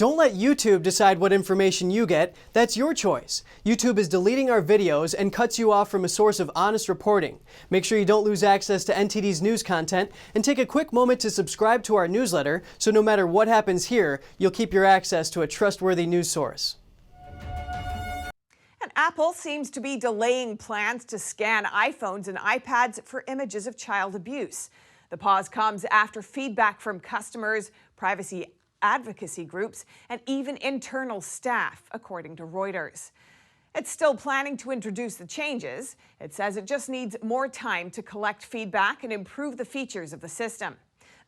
Don't let YouTube decide what information you get. That's your choice. YouTube is deleting our videos and cuts you off from a source of honest reporting. Make sure you don't lose access to NTD's news content, and take a quick moment to subscribe to our newsletter so no matter what happens here, you'll keep your access to a trustworthy news source. And Apple seems to be delaying plans to scan iPhones and iPads for images of child abuse. The pause comes after feedback from customers, privacy advocacy groups, and even internal staff, according to Reuters. It's still planning to introduce the changes. It says it just needs more time to collect feedback and improve the features of the system.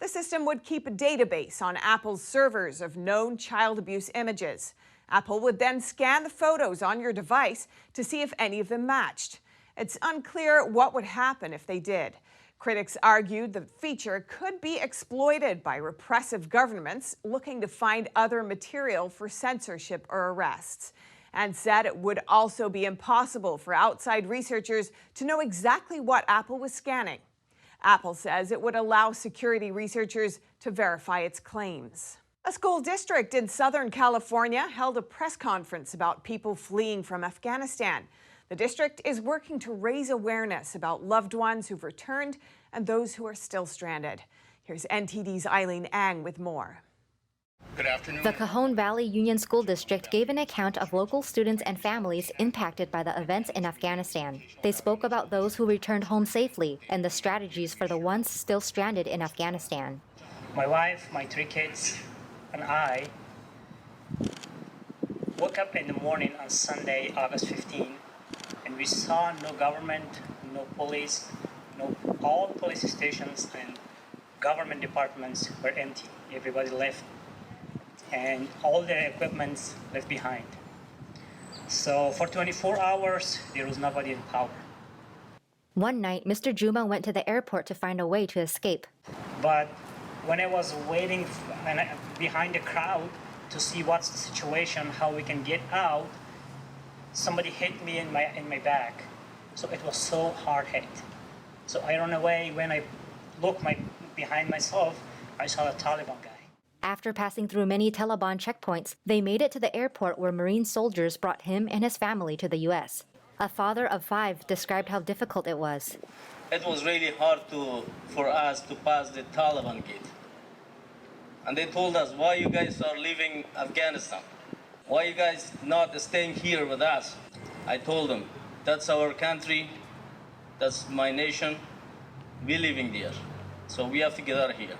The system would keep a database on Apple's servers of known child abuse images. Apple would then scan the photos on your device to see if any of them matched. It's unclear what would happen if they did. Critics argued the feature could be exploited by repressive governments looking to find other material for censorship or arrests, and said it would also be impossible for outside researchers to know exactly what Apple was scanning. Apple says it would allow security researchers to verify its claims. A school district in Southern California held a press conference about people fleeing from Afghanistan. The district is working to raise awareness about loved ones who've returned and those who are still stranded. Here's NTD's Eileen Ang with more. Good afternoon. The Cajon Valley Union School District gave an account of local students and families impacted by the events in Afghanistan. They spoke about those who returned home safely and the strategies for the ones still stranded in Afghanistan. My wife, my 3 kids, and I woke up in the morning on Sunday, August 15, and we saw no government, no police, all police stations and government departments were empty. Everybody left, and all their equipment left behind. So for 24 hours, there was nobody in power. One night, Mr. Juma went to the airport to find a way to escape. But when I was waiting behind the crowd to see what's the situation, how we can get out, somebody hit me in my back. So it was so hard hit. So I ran away. When I looked behind myself, I saw a Taliban guy. After passing through many Taliban checkpoints, they made it to the airport where Marine soldiers brought him and his family to the U.S. A father of 5 described how difficult it was. It was really hard for us to pass the Taliban gate. And they told us, why you guys are leaving Afghanistan? Why you guys not staying here with us? I told them, that's our country, that's my nation, we're living there. So we have to get out of here.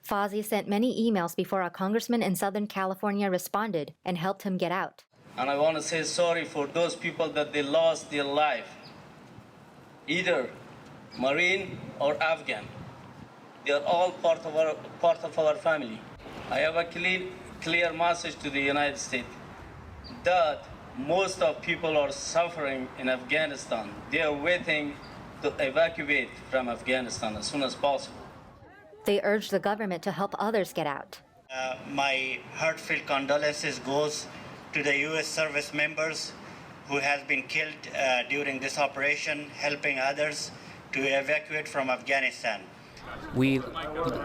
Fawzi sent many emails before a congressman in Southern California responded and helped him get out. And I want to say sorry for those people that they lost their life, either Marine or Afghan. They are all part of our family. I have a clear message to the United States that most of people are suffering in Afghanistan. They are waiting to evacuate from Afghanistan as soon as possible. They urged the government to help others get out. My heartfelt condolences goes to the U.S. service members who has been killed during this operation, helping others to evacuate from Afghanistan. We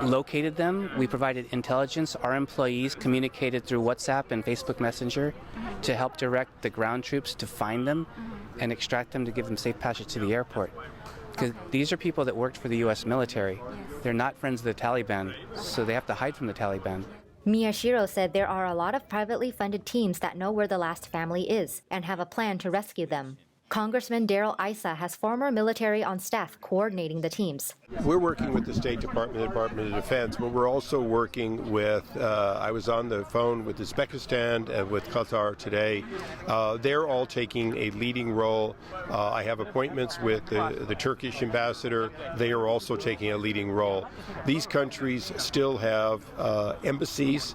located them, we provided intelligence, our employees communicated through WhatsApp and Facebook Messenger to help direct the ground troops to find them and extract them to give them safe passage to the airport. Because these are people that worked for the U.S. military. They're not friends of the Taliban, so they have to hide from the Taliban. Miyashiro said there are a lot of privately funded teams that know where the last family is and have a plan to rescue them. Congressman Darrell Issa has former military on staff coordinating the teams. We're working with the State Department, the Department of Defense, but we're also working with, I was on the phone with Uzbekistan and with Qatar today. They're all taking a leading role. I have appointments with the Turkish ambassador. They are also taking a leading role. These countries still have embassies,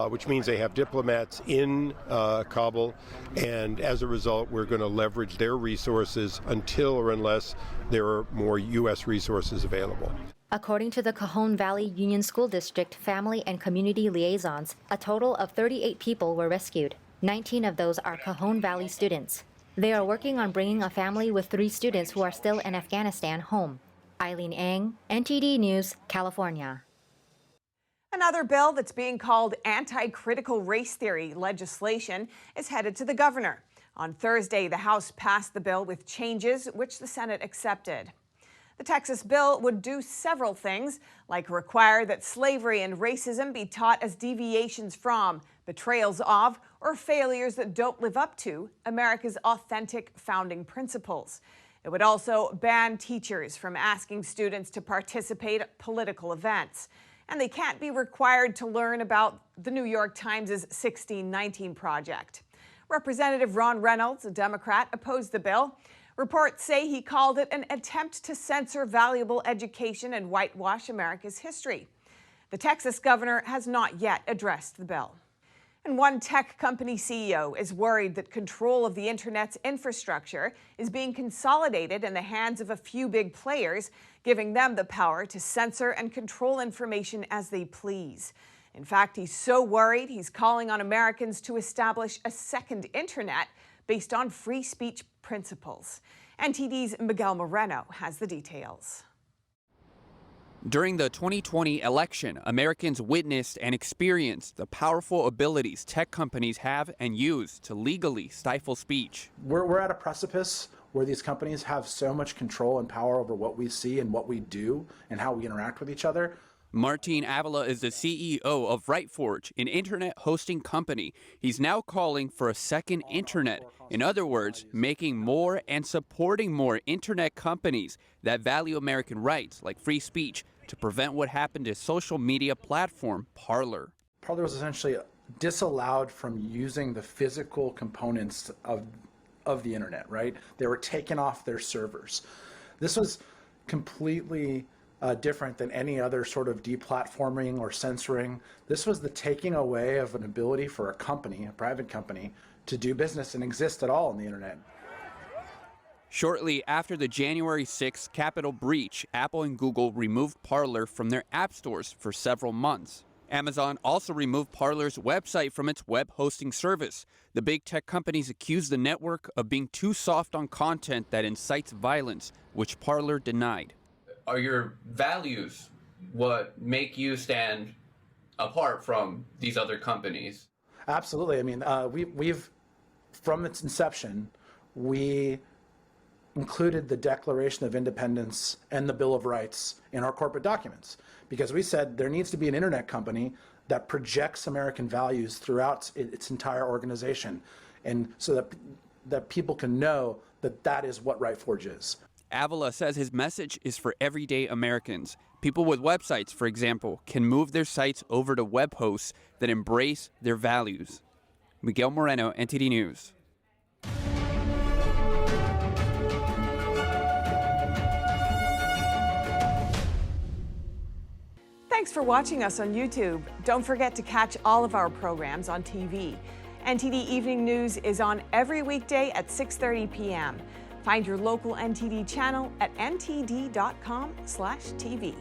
which means they have diplomats in Kabul, and as a result, we're going to leverage their resources until or unless there are more U.S. resources available. According to the Cajon Valley Union School District Family and Community Liaisons, a total of 38 people were rescued. 19 of those are Cajon Valley students. They are working on bringing a family with 3 students who are still in Afghanistan home. Eileen Ang, NTD News, California. Another bill that's being called anti-critical race theory legislation is headed to the governor. On Thursday, the House passed the bill with changes which the Senate accepted. The Texas bill would do several things, like require that slavery and racism be taught as deviations from, betrayals of, or failures that don't live up to America's authentic founding principles. It would also ban teachers from asking students to participate at political events. And they can't be required to learn about the New York Times' 1619 Project. Representative Ron Reynolds, a Democrat, opposed the bill. Reports say he called it an attempt to censor valuable education and whitewash America's history. The Texas governor has not yet addressed the bill. And one tech company CEO is worried that control of the internet's infrastructure is being consolidated in the hands of a few big players, giving them the power to censor and control information as they please. In fact, he's so worried he's calling on Americans to establish a second internet based on free speech principles. NTD's Miguel Moreno has the details. During the 2020 election, Americans witnessed and experienced the powerful abilities tech companies have and use to legally stifle speech. We're at a precipice where these companies have so much control and power over what we see and what we do and how we interact with each other. Martin Avila is the CEO of RightForge, an internet hosting company. He's now calling for a second internet. In other words, making more and supporting more internet companies that value American rights like free speech to prevent what happened to social media platform Parler. Parler was essentially disallowed from using the physical components of the internet, right? They were taken off their servers. This was completely different than any other sort of deplatforming or censoring. This was the taking away of an ability for a company, a private company, to do business and exist at all on the internet. Shortly after the January 6th Capitol breach, Apple and Google removed Parler from their app stores for several months. Amazon also removed Parler's website from its web hosting service. The big tech companies accused the network of being too soft on content that incites violence, which Parler denied. Are your values what make you stand apart from these other companies? Absolutely. I mean, we've from its inception, we included the Declaration of Independence and the Bill of Rights in our corporate documents because we said there needs to be an internet company that projects American values throughout its entire organization, and so that people can know that that is what RightForge is. Avila says his message is for everyday Americans. People with websites, for example, can move their sites over to web hosts that embrace their values. Miguel Moreno, NTD News. Thanks for watching us on YouTube. Don't forget to catch all of our programs on TV. NTD Evening News is on every weekday at 6:30 p.m. Find your local NTD channel at ntd.com/TV.